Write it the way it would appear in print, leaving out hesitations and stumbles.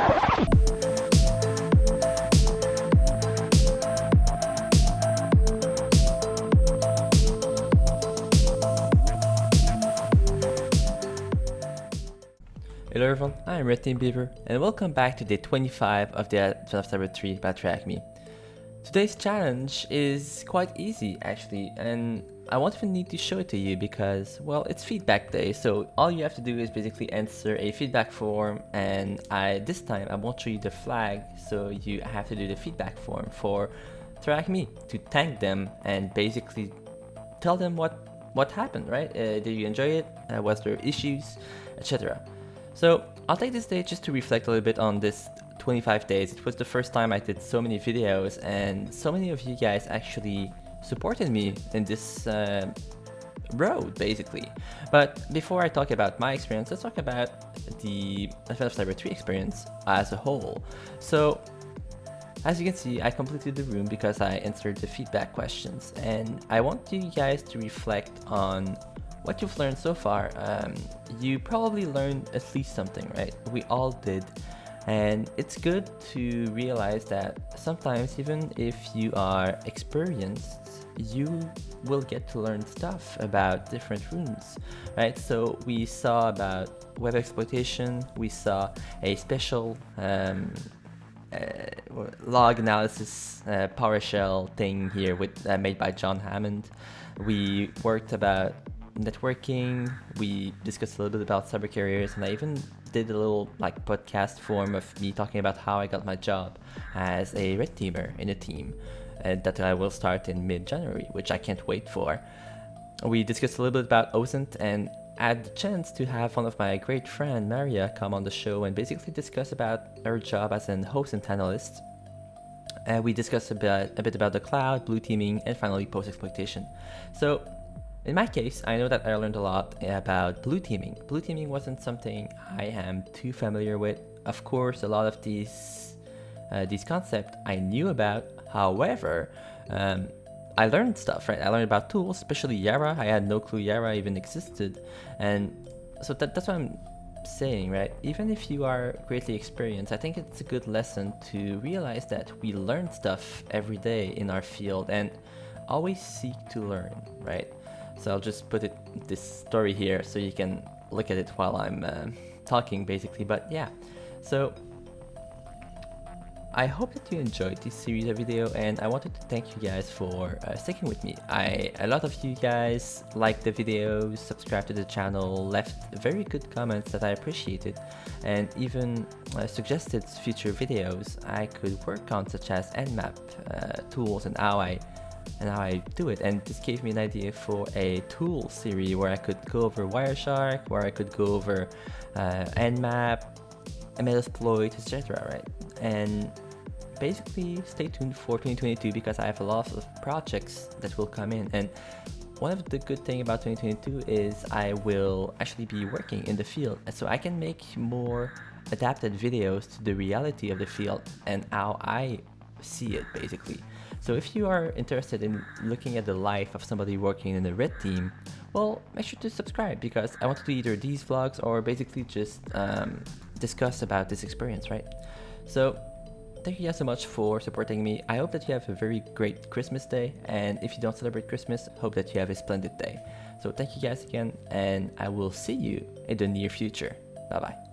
Hello everyone, I'm Red Team Beaver, and welcome back to day 25 of the Advent of Cyber 3 by TryHackMe. Today's challenge is quite easy actually, and I won't even need to show it to you because, well, it's feedback day, so all you have to do is basically answer a feedback form, and this time I won't show you the flag, so you have to do the feedback form for TryHackMe to thank them and basically tell them what happened, right? Did you enjoy it? Was there issues, etc. So I'll take this day just to reflect a little bit on this 25 days. It was the first time I did so many videos, and so many of you guys actually supported me in this road, basically. But before I talk about my experience, let's talk about the Advent of Cyber 3 experience as a whole. So as you can see, I completed the room because I answered the feedback questions, and I want you guys to reflect on what you've learned so far. You probably learned at least something, right? We all did. And it's good to realize that sometimes, even if you are experienced, you will get to learn stuff about different rooms, right? So we saw about web exploitation, we saw a special log analysis PowerShell thing here with made by John Hammond. We worked about networking, we discussed a little bit about cyber carriers, and I even did a little podcast form of me talking about how I got my job as a red teamer in a team that I will start in mid-January, which I can't wait for. We discussed a little bit about OSINT, and I had the chance to have one of my great friend Maria come on the show and basically discuss about her job as an OSINT analyst. We discussed a bit about the cloud, blue teaming, and finally post-exploitation. So in my case, I know that I learned a lot about blue teaming. Blue teaming wasn't something I am too familiar with. Of course, a lot of these concepts I knew about. However, I learned stuff, right? I learned about tools, especially Yara. I had no clue Yara even existed. And so that's what I'm saying, right? Even if you are greatly experienced, I think it's a good lesson to realize that we learn stuff every day in our field and always seek to learn, right? So I'll just put this story here so you can look at it while I'm talking, basically. But yeah, so I hope that you enjoyed this series of video, and I wanted to thank you guys for sticking with me. A lot of you guys liked the videos, subscribed to the channel, left very good comments that I appreciated, and even suggested future videos I could work on, such as Nmap tools and how I do it. And this gave me an idea for a tool series where I could go over Wireshark, where I could go over Nmap, Metasploit, etc. right? And basically stay tuned for 2022 because I have a lot of projects that will come in. And one of the good things about 2022 is I will actually be working in the field, so I can make more adapted videos to the reality of the field and how I see it, basically. So if you are interested in looking at the life of somebody working in a red team, well, make sure to subscribe because I want to do either these vlogs or basically just discuss about this experience, right? So thank you guys so much for supporting me. I hope that you have a very great Christmas day, and if you don't celebrate Christmas, hope that you have a splendid day. So thank you guys again, and I will see you in the near future. Bye bye.